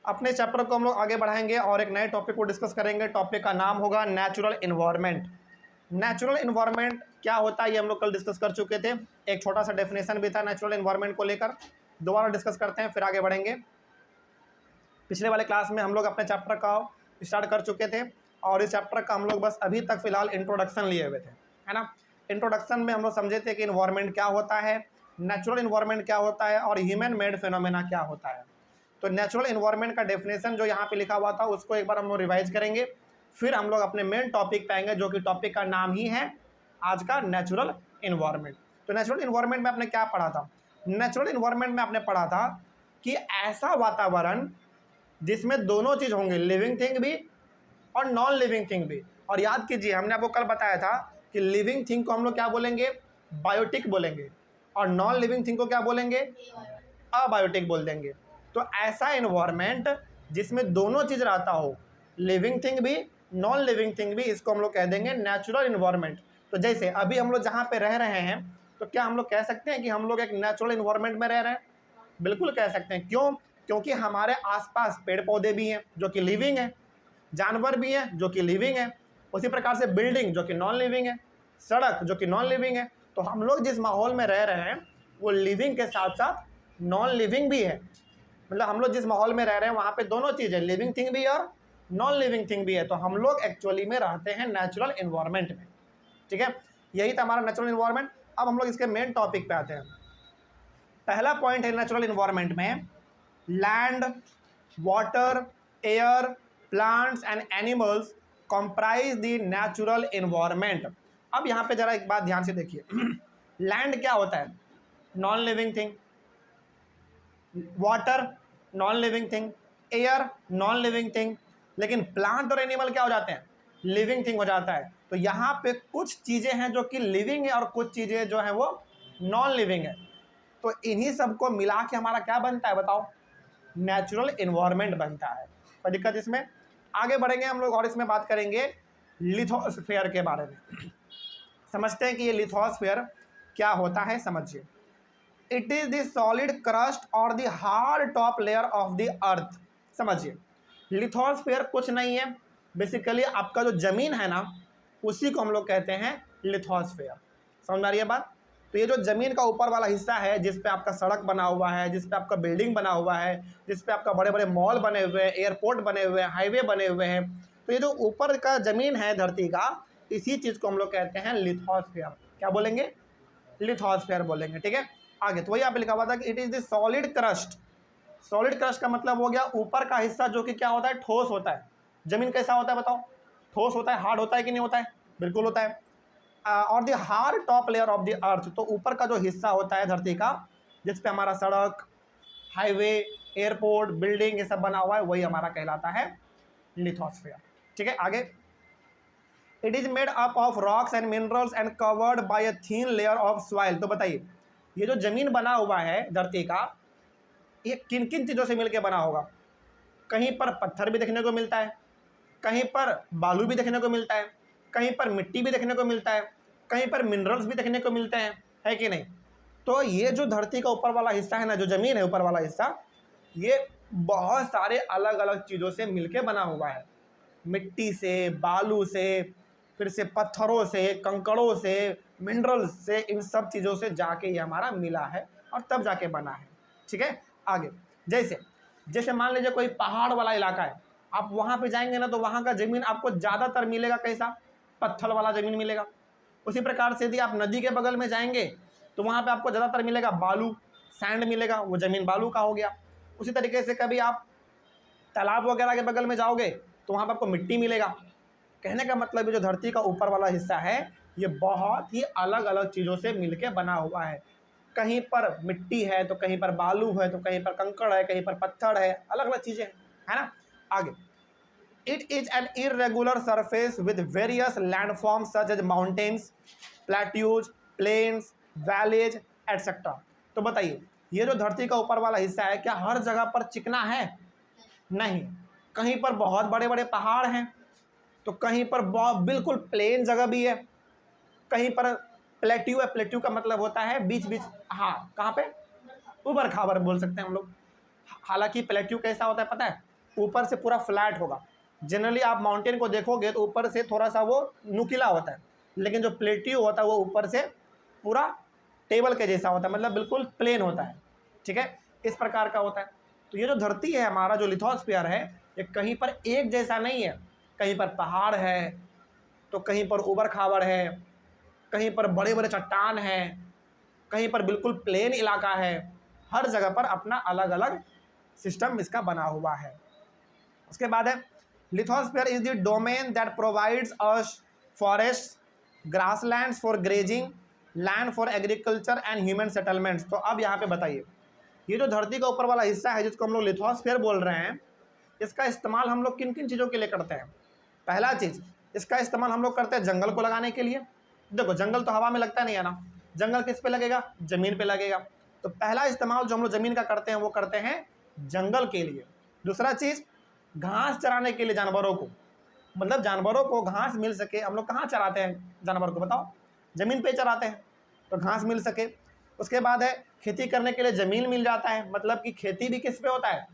अपने चैप्टर को हम लोग आगे बढ़ाएंगे और एक नए टॉपिक को डिस्कस करेंगे। टॉपिक का नाम होगा नेचुरल इन्वायरमेंट। नेचुरल इन्वायरमेंट क्या होता है ये हम लोग कल डिस्कस कर चुके थे। एक छोटा सा डेफिनेशन भी था नेचुरल इन्वायरमेंट को लेकर। दोबारा डिस्कस करते हैं फिर आगे बढ़ेंगे। पिछले वाले क्लास में हम लोग अपने चैप्टर का स्टार्ट कर चुके थे और इस चैप्टर का हम लोग बस अभी तक फिलहाल इंट्रोडक्शन लिए हुए थे, है ना। इंट्रोडक्शन में हम लोग समझे थे कि इन्वायरमेंट क्या होता है, नेचुरल इन्वायरमेंट क्या होता है और ह्यूमन मेड फिनोमेना क्या होता है। तो नेचुरल इन्वायरमेंट का डेफिनेशन जो यहाँ पे लिखा हुआ था उसको एक बार हम लोग रिवाइज करेंगे, फिर हम लोग अपने मेन टॉपिक पे आएंगे जो कि टॉपिक का नाम ही है आज का नेचुरल इन्वायरमेंट। तो नेचुरल इन्वायरमेंट में आपने क्या पढ़ा था? नेचुरल इन्वायरमेंट में आपने पढ़ा था कि ऐसा वातावरण जिसमें दोनों चीज़ होंगे, लिविंग थिंग भी और नॉन लिविंग थिंग भी। और याद कीजिए हमने आपको कल बताया था कि लिविंग थिंग को हम लोग क्या बोलेंगे? बायोटिक बोलेंगे, और नॉन लिविंग थिंग को क्या बोलेंगे? अबायोटिक बोल देंगे। तो ऐसा इन्वायरमेंट जिसमें दोनों चीज़ रहता हो, लिविंग थिंग भी नॉन लिविंग थिंग भी, इसको हम लोग कह देंगे नेचुरल इन्वायरमेंट। तो जैसे अभी हम लोग जहाँ पे रह रहे हैं तो क्या हम लोग कह सकते हैं कि हम लोग एक नेचुरल इन्वायरमेंट में रह रहे हैं? बिल्कुल कह सकते हैं। क्यों? क्योंकि हमारे आसपास पेड़ पौधे भी हैं जो कि लिविंग है, जानवर भी हैं जो कि लिविंग है, उसी प्रकार से बिल्डिंग जो कि नॉन लिविंग है, सड़क जो कि नॉन लिविंग है। तो हम लोग जिस माहौल में रह रहे हैं वो लिविंग के साथ साथ नॉन लिविंग भी है। मतलब हम लोग जिस माहौल में रह रहे हैं वहाँ पे दोनों चीज़ है, लिविंग थिंग भी और नॉन लिविंग थिंग भी है। तो हम लोग एक्चुअली में रहते हैं नेचुरल इन्वायरमेंट में, ठीक है। यही था हमारा नेचुरल इन्वायरमेंट। अब हम लोग इसके मेन टॉपिक पे आते हैं। पहला पॉइंट है नेचुरल इन्वायरमेंट में, land, water, air, plants and animals comprise the natural environment. अब यहाँ पे जरा एक बात ध्यान से देखिए। लैंड क्या होता है? Non living thing. Water non living thing. Air non living thing. लेकिन प्लांट और एनिमल क्या हो जाते हैं? लिविंग थिंग हो जाता है। तो यहाँ पे कुछ चीज़ें हैं जो कि लिविंग है और कुछ चीज़ें जो हैं वो नॉन लिविंग है। तो इन्हीं सबको मिला के हमारा क्या बनता है बताओ? नेचुरल इन्वायरमेंट बनता है। कोई दिक्कत इसमें? आगे बढ़ेंगे हम लोग और इसमें बात करेंगे लिथोस्फीयर के बारे में। समझते हैं कि ये लिथोस्फीयर क्या होता है, समझिए। It is the solid crust और the hard top layer of the earth. समझिए, लिथोस्फीयर कुछ नहीं है, बेसिकली आपका जो जमीन है ना उसी को हम लोग कहते हैं लिथोस्फीयर। समझ आ रही है बात? तो ये जो ज़मीन का ऊपर वाला हिस्सा है जिस पे आपका सड़क बना हुआ है, जिस पे आपका बिल्डिंग बना हुआ है, जिस पे आपका बड़े बड़े मॉल बने हुए हैं, एयरपोर्ट बने हुए हैं, हाईवे बने हुए हैं, तो ये जो ऊपर का ज़मीन है धरती का, इसी चीज़ को हम लोग कहते हैं लिथोस्फीयर। क्या बोलेंगे? लिथोस्फीयर बोलेंगे, ठीक है। आगे तो वही यहाँ पे लिखा हुआ था कि it is the solid crust. Solid crust का मतलब हो गया ऊपर का हिस्सा जो कि क्या होता है? ठोस होता है। ज़मीन कैसा होता है बताओ? ठोस होता है। हार्ड होता है कि नहीं होता है? बिल्कुल होता है। और the hard top layer of the अर्थ, तो ऊपर का जो हिस्सा होता है धरती का जिस पे हमारा सड़क, हाईवे, एयरपोर्ट, बिल्डिंग ये सब बना हुआ है, वही हमारा कहलाता है लिथोस्फीयर, ठीक है। आगे, it is made up of rocks and minerals and covered by a thin layer of soil. तो बताइए ये जो जमीन बना हुआ है धरती का, ये किन किन चीज़ों से मिलकर बना होगा? कहीं पर पत्थर भी देखने को मिलता है, कहीं पर बालू भी देखने को मिलता है, कहीं पर मिट्टी भी देखने को मिलता है, कहीं पर मिनरल्स भी देखने को मिलते हैं, है कि नहीं? तो ये जो धरती का ऊपर वाला हिस्सा है ना, जो ज़मीन है ऊपर वाला हिस्सा, ये बहुत सारे अलग अलग चीज़ों से मिलके बना हुआ है। मिट्टी से, बालू से, फिर से पत्थरों से, कंकड़ों से, मिनरल्स से, इन सब चीज़ों से जाके ये हमारा मिला है और तब जाके बना है, ठीक है। आगे, जैसे जैसे मान लीजिए कोई पहाड़ वाला इलाका है, आप वहाँ पे जाएंगे ना तो वहाँ का ज़मीन आपको ज़्यादातर मिलेगा कैसा? पत्थर वाला ज़मीन मिलेगा। उसी प्रकार से यदि आप नदी के बगल में जाएंगे तो वहाँ पे आपको ज़्यादातर मिलेगा बालू, सैंड मिलेगा, वो ज़मीन बालू का हो गया। उसी तरीके से कभी आप तालाब वगैरह के बगल में जाओगे तो वहाँ पर आपको मिट्टी मिलेगा। कहने का मतलब ये जो धरती का ऊपर वाला हिस्सा है ये बहुत ही अलग अलग चीज़ों से मिलके बना हुआ है। कहीं पर मिट्टी है तो कहीं पर बालू है, तो कहीं पर कंकड़ है, कहीं पर पत्थर है, अलग अलग चीज़ें हैं, है ना। आगे, it is an irregular surface with various landforms such as mountains, plateaus, plains, valleys etcetera. तो बताइए ये जो धरती का ऊपर वाला हिस्सा है क्या हर जगह पर चिकना है? नहीं, कहीं पर बहुत बड़े बड़े पहाड़ हैं, तो कहीं पर बिल्कुल प्लेन जगह भी है, कहीं पर प्लेट्यू है। प्लेट्यू का मतलब होता है बीच बीच, हाँ, कहाँ पे? उबड़ खाबड़ बोल सकते हैं हम लोग। हालांकि प्लेट्यू कैसा होता है पता है? ऊपर से पूरा फ्लैट होगा। जनरली आप माउंटेन को देखोगे तो ऊपर से थोड़ा सा वो नुकीला होता है, लेकिन जो प्लेट्यू होता है वो ऊपर से पूरा टेबल के जैसा होता है, मतलब बिल्कुल प्लेन होता है। ठीक है, इस प्रकार का होता है। तो ये जो धरती है हमारा, जो लिथोस्फीयर है, ये कहीं पर एक जैसा नहीं है। कहीं पर पहाड़ है, तो कहीं पर उबड़ खाबड़ है, कहीं पर बड़े बड़े चट्टान हैं, कहीं पर बिल्कुल प्लेन इलाका है। हर जगह पर अपना अलग अलग सिस्टम इसका बना हुआ है। उसके बाद है lithosphere is the domain that provides us forest, grasslands for grazing, land for agriculture and human settlements. तो अब यहाँ पे बताइए, ये जो धरती का ऊपर वाला हिस्सा है जिसको हम लोग लिथोस्फीयर बोल रहे हैं, इसका इस्तेमाल हम लोग किन किन चीज़ों के लिए करते हैं? पहला चीज़, इसका इस्तेमाल हम लोग करते हैं जंगल को लगाने के लिए। देखो जंगल तो हवा में लगता नहीं है ना, जंगल किस पे लगेगा? ज़मीन पे लगेगा। तो पहला इस्तेमाल जो हम लोग ज़मीन का करते हैं वो करते हैं जंगल के लिए। दूसरा चीज़, घास चराने के लिए जानवरों को, मतलब जानवरों को घास मिल सके। हम लोग कहाँ चराते हैं जानवर को? बताओ, ज़मीन पे चराते हैं तो घास मिल सके। उसके बाद है खेती करने के लिए ज़मीन मिल जाता है, मतलब कि खेती भी किस पे होता है?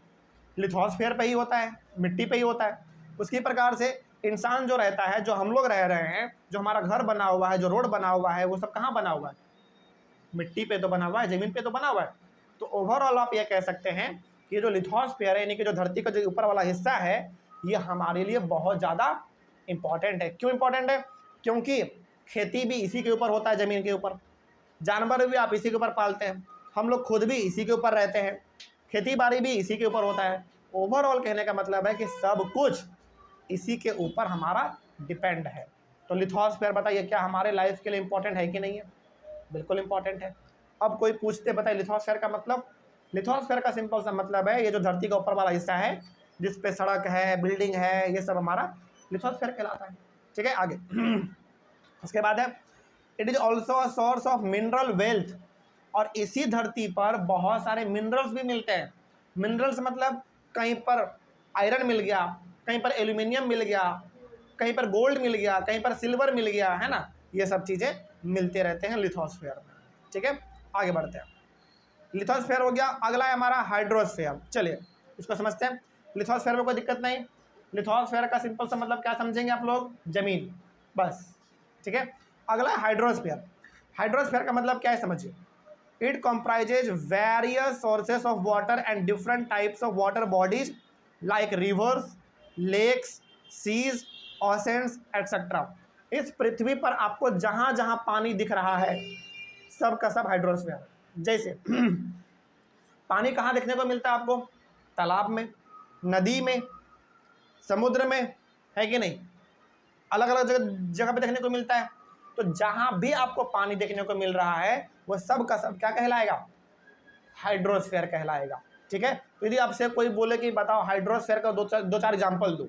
लिथोस्फीयर पे ही होता है, मिट्टी पे ही होता है। उसी प्रकार से इंसान जो रहता है, जो हम लोग रह रहे हैं, जो हमारा घर बना हुआ है, जो रोड बना हुआ है, वो सब कहाँ बना हुआ है? मिट्टी पे तो बना हुआ है, ज़मीन पे तो बना हुआ है। तो ओवरऑल आप ये कह सकते हैं कि ये जो लिथोस्फीयर है, यानी कि जो धरती का जो ऊपर वाला हिस्सा है, ये हमारे लिए बहुत ज़्यादा इम्पॉर्टेंट है। क्यों इम्पॉर्टेंट है? क्योंकि खेती भी इसी के ऊपर होता है, ज़मीन के ऊपर। जानवर भी आप इसी के ऊपर पालते हैं, हम लोग खुद भी इसी के ऊपर रहते हैं, खेती बाड़ी भी इसी के ऊपर होता है। ओवरऑल कहने का मतलब है कि सब कुछ इसी के ऊपर हमारा डिपेंड है। तो लिथोस्फीयर बताइए क्या हमारे लाइफ के लिए इम्पोर्टेंट है कि नहीं है? बिल्कुल इम्पोर्टेंट है। अब कोई पूछते बताइए लिथोस्फीयर का मतलब? लिथोस्फीयर का सिंपल सा मतलब है ये जो धरती का ऊपर वाला हिस्सा है, जिस पे सड़क है, बिल्डिंग है, ये सब हमारा लिथोस्फीयर कहलाता है। ठीक है, आगे उसके बाद है it is also a source of mineral wealth. और इसी धरती पर बहुत सारे मिनरल्स भी मिलते हैं। मिनरल्स मतलब कहीं पर आयरन मिल गया, कहीं पर एल्यूमिनियम मिल गया, कहीं पर गोल्ड मिल गया, कहीं पर सिल्वर मिल गया, है ना। ये सब चीज़ें मिलते रहते हैं लिथोस्फीयर में। ठीक है, आगे बढ़ते हैं। लिथोस्फीयर हो गया, अगला है हमारा हाइड्रोस्फीयर। चलिए इसको समझते हैं। लिथोस्फीयर में कोई दिक्कत नहीं। लिथोस्फीयर का सिंपल सा मतलब क्या समझेंगे आप लोग? जमीन, बस। ठीक है, अगला है हाइड्रोस्फीयर। हाइड्रोस्फीयर का मतलब क्या है समझिए। It comprises various sources of water and different types of water bodies like rivers, lakes, seas, oceans etcetera. इस पृथ्वी पर आपको जहाँ जहाँ पानी दिख रहा है सब का सब हाइड्रोस्फीयर। जैसे पानी कहाँ देखने को मिलता है आपको? तालाब में, नदी में, समुद्र में, है कि नहीं? अलग अलग जगह पे देखने को मिलता है। तो जहाँ भी आपको पानी देखने को मिल रहा है वो सब का सब क्या कहलाएगा? हाइड्रोस्फीयर कहलाएगा। ठीक है, तो यदि आपसे कोई बोले कि बताओ हाइड्रोस्फीयर का दो चार एग्जाम्पल दो,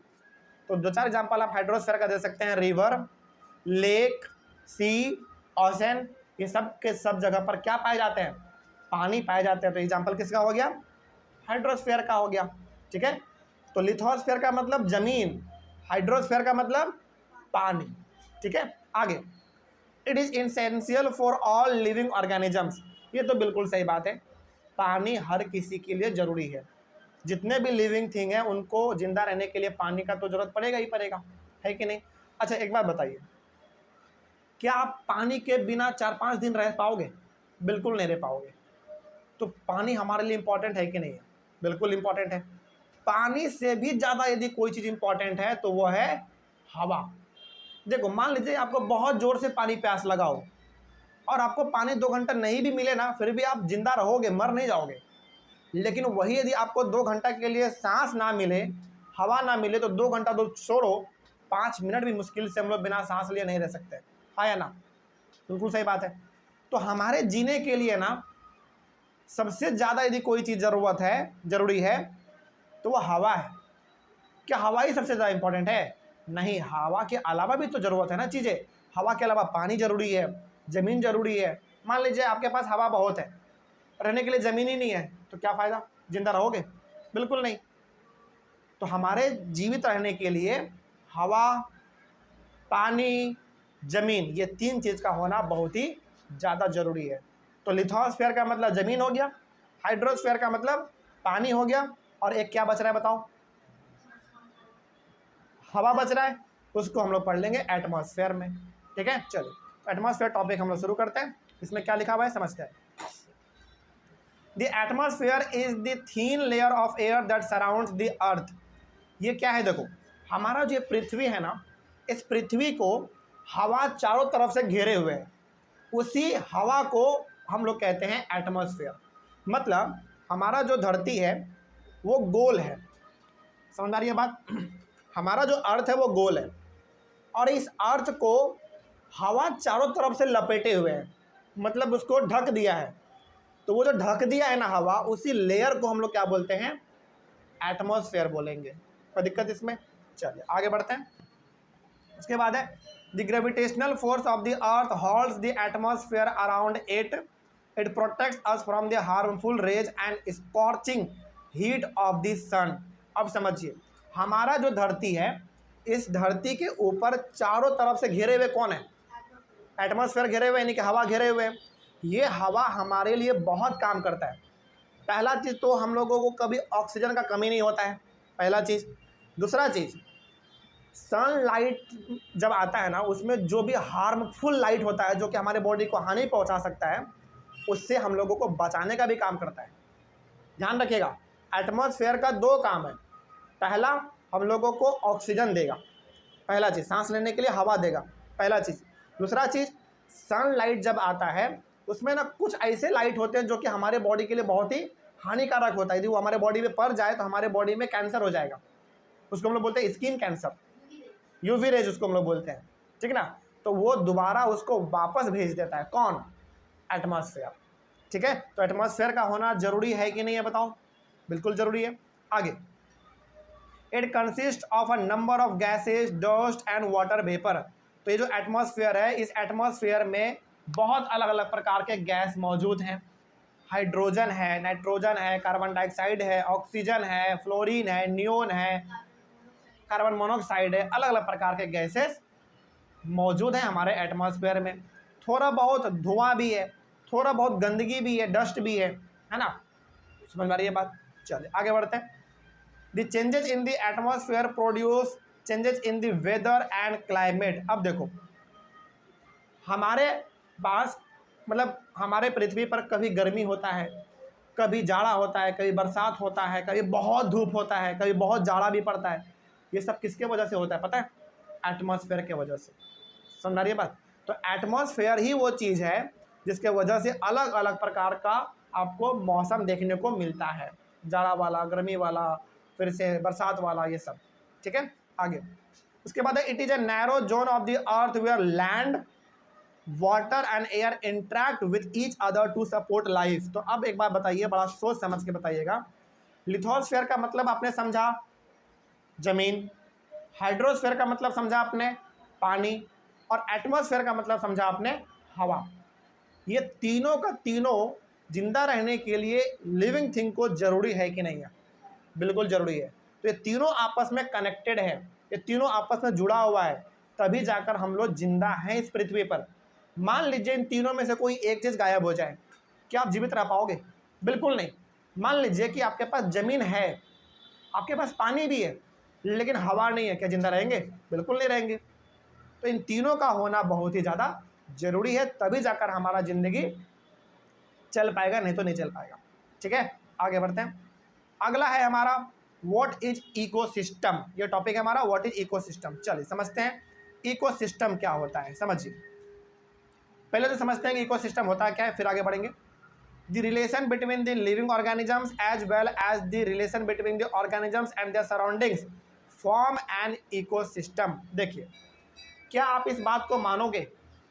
तो दो चार एग्जाम्पल आप हाइड्रोस्फीयर का दे सकते हैं। रिवर, लेक, सी, ओशन, ये सब के सब जगह पर क्या पाए जाते हैं? पानी पाए जाते हैं। तो एग्जाम्पल किसका हो गया? हाइड्रोस्फीयर का हो गया। ठीक है, तो लिथोस्फीयर का मतलब जमीन, हाइड्रोस्फीयर का मतलब पानी। ठीक है, आगे it is essential for all living organisms. ये तो बिल्कुल सही बात है, पानी हर किसी के लिए जरूरी है। जितने भी लिविंग थिंग है उनको जिंदा रहने के लिए पानी का तो जरूरत पड़ेगा ही पड़ेगा, है कि नहीं? अच्छा एक बात बताइए, क्या आप पानी के बिना 4-5 दिन रह पाओगे? बिल्कुल नहीं रह पाओगे। तो पानी हमारे लिए इंपॉर्टेंट है कि नहीं है? बिल्कुल इंपॉर्टेंट है। पानी से भी ज़्यादा यदि कोई चीज़ इंपॉर्टेंट है तो वो है हवा। देखो मान लीजिए आपको बहुत ज़ोर से पानी प्यास लगाओ और आपको पानी 2 घंटा नहीं भी मिले ना, फिर भी आप जिंदा रहोगे, मर नहीं जाओगे। लेकिन वही यदि आपको 2 घंटा के लिए सांस ना मिले, हवा ना मिले, तो 2 घंटा तो छोड़ो, 5 मिनट भी मुश्किल से हम लोग बिना सांस लिए नहीं रह सकते। हाँ या ना? बिल्कुल सही बात है। तो हमारे जीने के लिए ना सबसे ज़्यादा यदि कोई चीज़ ज़रूरी है तो वो हवा है। क्या हवा ही सबसे ज़्यादा इंपॉर्टेंट है? नहीं, हवा के अलावा भी तो ज़रूरत है ना चीज़ें। हवा के अलावा पानी ज़रूरी है, ज़मीन ज़रूरी है। मान लीजिए आपके पास हवा बहुत है, रहने के लिए ज़मीन ही नहीं है, तो क्या फ़ायदा? जिंदा रहोगे? बिल्कुल नहीं। तो हमारे जीवित रहने के लिए हवा, पानी, ज़मीन, ये 3 चीज़ का होना बहुत ही ज़्यादा ज़रूरी है। तो लिथोस्फीयर का मतलब ज़मीन हो गया, हाइड्रोस्फीयर का मतलब पानी हो गया, और एक क्या बच रहा है बताओ? हवा बच रहा है, उसको हम लोग पढ़ लेंगे एटमॉस्फेयर में। ठीक है, चलो एटमॉस्फेयर टॉपिक हम लोग शुरू करते हैं। इसमें क्या लिखा हुआ है समझते हैं। The atmosphere is the thin layer of air that surrounds the earth. ये क्या है, देखो हमारा जो पृथ्वी है ना, इस पृथ्वी को हवा चारों तरफ से घेरे हुए है, उसी हवा को हम लोग कहते हैं एटमॉस्फेयर। मतलब हमारा जो धरती है वो गोल है, समझ आ रही है बात। हमारा जो अर्थ है वो गोल है, और इस अर्थ को हवा चारों तरफ से लपेटे हुए है, मतलब उसको ढक दिया है। तो वो जो ढक दिया है ना हवा, उसी लेयर को हम लोग क्या बोलते हैं, एटमॉस्फेयर बोलेंगे। कोई दिक्कत इसमें? चलिए आगे बढ़ते हैं। उसके बाद है the gravitational force of the earth holds the atmosphere around it protects us from the harmful rays and scorching heat of the sun. अब समझिए, हमारा जो धरती है, इस धरती के ऊपर चारों तरफ से घेरे हुए कौन है, एटमॉस्फेयर घेरे हुए, यानी कि हवा घेरे हुए। ये हवा हमारे लिए बहुत काम करता है। पहला चीज़ तो हम लोगों को कभी ऑक्सीजन का कमी नहीं होता है, पहला चीज़। दूसरा चीज़, सनलाइट जब आता है ना, उसमें जो भी हार्मफुल लाइट होता है जो कि हमारे बॉडी को हानि पहुंचा सकता है, उससे हम लोगों को बचाने का भी काम करता है। ध्यान रखिएगा, एटमॉस्फेयर का दो काम है। पहला, हम लोगों को ऑक्सीजन देगा, पहला चीज़, सांस लेने के लिए हवा देगा, पहला चीज़। दूसरा चीज़, सनलाइट जब आता है उसमें ना कुछ ऐसे लाइट होते हैं जो कि हमारे बॉडी के लिए बहुत ही हानिकारक होता है। यदि वो हमारे बॉडी में पड़ जाए तो हमारे बॉडी में कैंसर हो जाएगा, उसको हम लोग बोलते हैं स्किन कैंसर, यूवी रेज उसको हम लोग बोलते हैं, ठीक है ना। तो वो दोबारा उसको वापस भेज देता है, कौन, एटमॉस्फेयर। ठीक है, तो एटमॉस्फेयर का होना जरूरी है कि नहीं है, बताओ। बिल्कुल जरूरी है। आगे, it consist of a number of gases, dust and water vapour. तो ये जो एटमॉस्फेयर है, इस एटमॉस्फेयर में बहुत अलग अलग प्रकार के गैस मौजूद हैं। हाइड्रोजन है, नाइट्रोजन है, कार्बन डाइऑक्साइड है, ऑक्सीजन है, फ्लोरीन है, नियोन है, कार्बन मोनोऑक्साइड है, अलग अलग प्रकार के गैसेस मौजूद हैं हमारे एटमॉस्फेयर में। थोड़ा बहुत धुआं भी है, थोड़ा बहुत गंदगी भी है, डस्ट भी है ना। समझ में आ रही है बात। चलिए आगे बढ़ते हैं। The changes in the atmosphere produce changes in the weather and climate. अब देखो, हमारे पास मतलब हमारे पृथ्वी पर कभी गर्मी होता है, कभी जाड़ा होता है, कभी बरसात होता है, कभी बहुत धूप होता है, कभी बहुत जाड़ा भी पड़ता है। ये सब किसके वजह से होता है पता है, एटमॉस्फेयर के वजह से। समझ रही है बात। तो एटमॉस्फेयर ही वो चीज़ है जिसके वजह से अलग अलग प्रकार का आपको मौसम देखने को मिलता है, जाड़ा वाला, गर्मी वाला, फिर से बरसात वाला, ये सब। ठीक है, आगे उसके बाद है it is a narrow zone of the earth where land, water and air interact with each other to support life. तो अब एक बात बताइए, बड़ा सोच समझ के बताइएगा। लिथोस्फेयर का मतलब आपने समझा जमीन, हाइड्रोस्फेयर का मतलब समझा आपने पानी, और एटमॉस्फेयर का मतलब समझा आपने हवा। ये तीनों का तीनों जिंदा रहने के लिए लिविंग थिंग को जरूरी है कि नहीं है, बिल्कुल जरूरी है। तो ये तीनों आपस में कनेक्टेड है, ये तीनों आपस में जुड़ा हुआ है, तभी जाकर हम लोग जिंदा हैं इस पृथ्वी पर। मान लीजिए इन तीनों में से कोई एक चीज़ गायब हो जाए, क्या आप जीवित रह पाओगे? बिल्कुल नहीं। मान लीजिए कि आपके पास ज़मीन है, आपके पास पानी भी है, लेकिन हवा नहीं है, क्या जिंदा रहेंगे? बिल्कुल नहीं रहेंगे। तो इन तीनों का होना बहुत ही ज़्यादा जरूरी है, तभी जाकर हमारा ज़िंदगी चल पाएगा, नहीं तो नहीं चल पाएगा। ठीक है, आगे बढ़ते हैं। अगला है हमारा व्हाट इज इकोसिस्टम। ये टॉपिक है हमारा व्हाट इज इकोसिस्टम। चलिए समझते हैं इकोसिस्टम क्या होता है। समझिए, पहले तो समझते हैं कि इकोसिस्टम होता क्या है, फिर आगे बढ़ेंगे। The relation between the living organisms as well as the relation between the organisms and their surroundings form an ecosystem. देखिए, क्या आप इस बात को मानोगे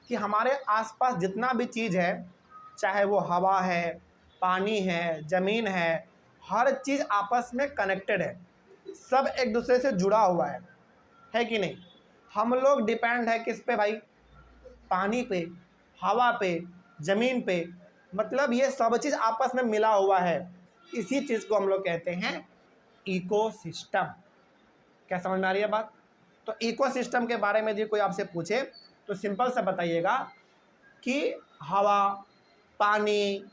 कि हमारे आसपास जितना भी चीज़ है, चाहे वो हवा है, पानी है, ज़मीन है, हर चीज़ आपस में कनेक्टेड है, सब एक दूसरे से जुड़ा हुआ है कि नहीं? हम लोग डिपेंड है किस पे भाई? पानी पे, हवा पे, ज़मीन पे, मतलब ये सब चीज़ आपस में मिला हुआ है। इसी चीज़ को हम लोग कहते हैं इकोसिस्टम। क्या समझ में आ रही है बात? तो इकोसिस्टम के बारे में यदि कोई आपसे पूछे तो सिंपल सा बताइएगा कि हवा, पानी,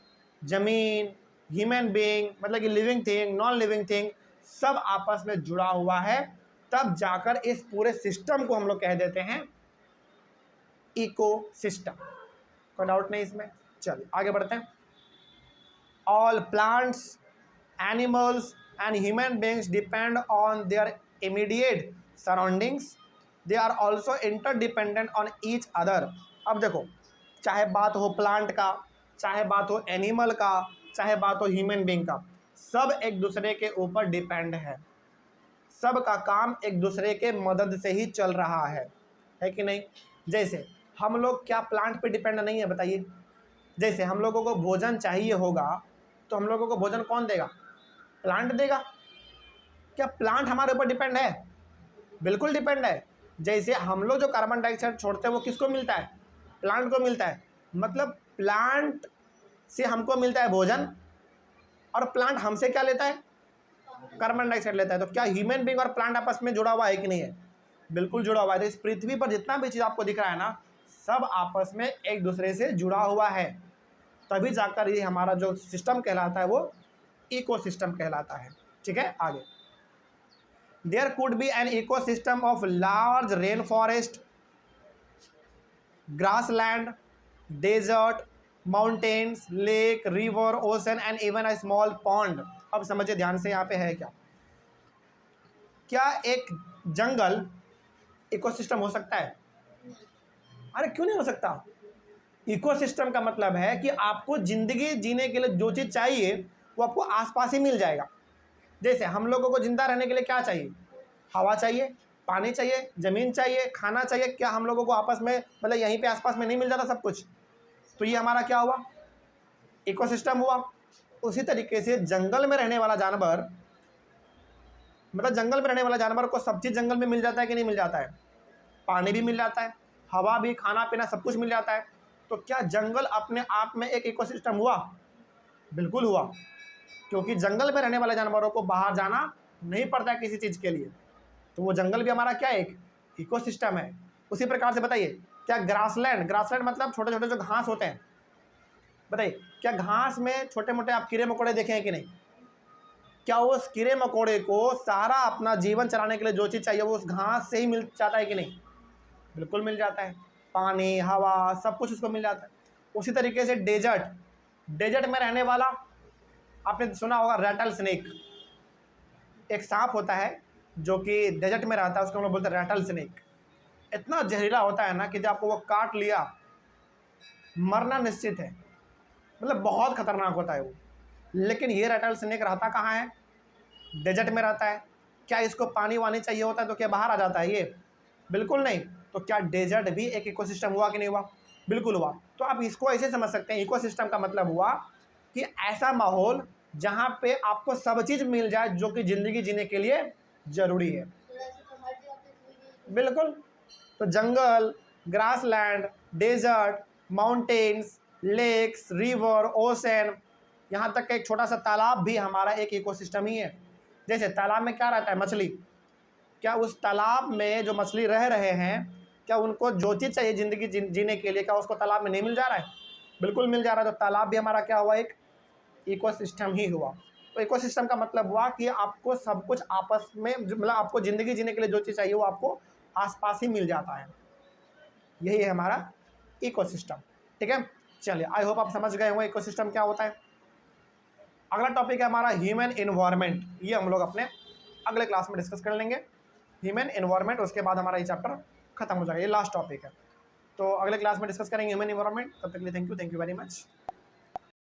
ज़मीन, ह्यूमन बीइंग, मतलब कि living thing, non living thing, सब आपस में जुड़ा हुआ है, तब जाकर इस पूरे सिस्टम को हम लोग कह देते हैं इकोसिस्टम। कोई डाउट नहीं इसमें। चलिए आगे बढ़ते हैं। All plants, animals and human beings depend on their immediate surroundings, they are also interdependent on each other. अब देखो, चाहे बात हो प्लांट का, चाहे बात हो एनिमल का, चाहे बात हो ह्यूमन बींग का, सब एक दूसरे के ऊपर डिपेंड है। सब का काम एक दूसरे के मदद से ही चल रहा है कि नहीं। जैसे हम लोग क्या प्लांट पे डिपेंड नहीं है, बताइए। जैसे हम लोगों को भोजन चाहिए होगा तो हम लोगों को भोजन कौन देगा? प्लांट देगा। क्या प्लांट हमारे ऊपर डिपेंड है? बिल्कुल डिपेंड है। जैसे हम लोग जो कार्बन डाइऑक्साइड छोड़ते हैं वो किसको मिलता है? प्लांट को मिलता है। मतलब प्लांट से हमको मिलता है भोजन, और प्लांट हमसे क्या लेता है? कार्बन डाइऑक्साइड लेता है। तो क्या ह्यूमन बीइंग और प्लांट आपस में जुड़ा हुआ है कि नहीं है? बिल्कुल जुड़ा हुआ है। तो इस पृथ्वी पर जितना भी चीज़ आपको दिख रहा है ना, सब आपस में एक दूसरे से जुड़ा हुआ है। तभी जाकर ये हमारा जो सिस्टम कहलाता है वो इकोसिस्टम कहलाता है। ठीक है, आगे। There could be an ecosystem of large rain forest, grassland, desert, mountains, lake, river, ocean and even a small pond. अब समझिए ध्यान से, यहाँ पे है क्या? क्या एक जंगल इकोसिस्टम हो सकता है? अरे क्यों नहीं हो सकता? इकोसिस्टम का मतलब है कि आपको ज़िंदगी जीने के लिए जो चीज़ चाहिए वो आपको आसपास ही मिल जाएगा। जैसे हम लोगों को ज़िंदा रहने के लिए क्या चाहिए? हवा चाहिए, पानी चाहिए, ज़मीन चाहिए, खाना चाहिए। क्या हम लोगों को आपस में, मतलब यहीं पे आसपास में नहीं मिल जाता सब कुछ? तो ये हमारा क्या हुआ? इकोसिस्टम हुआ। उसी तरीके से जंगल में रहने वाला जानवर, मतलब जंगल में रहने वाला जानवर को सब चीज़ जंगल में मिल जाता है कि नहीं मिल जाता है? पानी भी मिल जाता है, हवा भी, खाना पीना सब कुछ मिल जाता है। तो क्या जंगल अपने आप में एक इकोसिस्टम हुआ? बिल्कुल हुआ, क्योंकि जंगल में रहने वाले जानवरों को बाहर जाना नहीं पड़ता है किसी चीज़ के लिए। तो वो जंगल भी हमारा क्या, एक इकोसिस्टम है। उसी प्रकार से बताइए, क्या ग्रासलैंड, ग्रासलैंड मतलब छोटे छोटे जो घास होते हैं, बताइए क्या घास में छोटे मोटे आप कीड़े मकोड़े देखे हैं कि नहीं? क्या उस कीड़े मकोड़े को सारा अपना जीवन चलाने के लिए जो चीज़ चाहिए वो उस घास से ही मिल जाता है कि नहीं? बिल्कुल मिल जाता है। पानी, हवा, सब कुछ उसको मिल जाता है। उसी तरीके से डेजर्ट, डेजर्ट में रहने वाला, आपने सुना होगा रैटल स्नेक। एक सांप होता है जो कि डेजर्ट में रहता है, उसको हम लोग बोलते हैं रैटल स्नेक। इतना जहरीला होता है ना कि जब आपको वो काट लिया मरना निश्चित है, मतलब बहुत खतरनाक होता है वो। लेकिन ये रैटल स्नेक रहता कहाँ है? डेजर्ट में रहता है। क्या इसको पानी वानी चाहिए होता है तो क्या बाहर आ जाता है ये? बिल्कुल नहीं। तो क्या डेजर्ट भी एक इकोसिस्टम हुआ कि नहीं हुआ? बिल्कुल हुआ। तो आप इसको ऐसे समझ सकते हैं, इकोसिस्टम का मतलब हुआ कि ऐसा माहौल जहाँ पे आपको सब चीज़ मिल जाए जो कि ज़िंदगी जीने के लिए ज़रूरी है। बिल्कुल। तो जंगल, grassland, desert, mountains, lakes, river, ocean, यहाँ तक का एक छोटा सा तालाब भी हमारा एक इकोसिस्टम ही है। जैसे तालाब में क्या रहता है? मछली। क्या उस तालाब में जो मछली रह रहे हैं, क्या उनको जो चीज़ चाहिए ज़िंदगी जीने के लिए, क्या उसको तालाब में नहीं मिल जा रहा है? बिल्कुल मिल जा रहा है। तो तालाब भी हमारा क्या हुआ? एक इकोसिस्टम ही हुआ। तो इकोसिस्टम का मतलब हुआ कि आपको सब कुछ आपस में, मतलब आपको ज़िंदगी जीने के लिए जो चीज़ चाहिए वो आपको आसपास ही मिल जाता है। यही है हमारा इकोसिस्टम। ठीक है, चलिए आई होप आप समझ गए होंगे इकोसिस्टम क्या होता है। अगला टॉपिक है हमारा ह्यूमन एनवायरनमेंट। ये हम लोग अपने अगले क्लास में डिस्कस कर लेंगे, ह्यूमन एनवायरनमेंट। उसके बाद हमारा ये चैप्टर खत्म हो जाएगा, ये लास्ट टॉपिक है। तो अगले क्लास में डिस्कस करेंगे ह्यूमन एनवायरनमेंट। तब तक के लिए थैंक यू वेरी मच।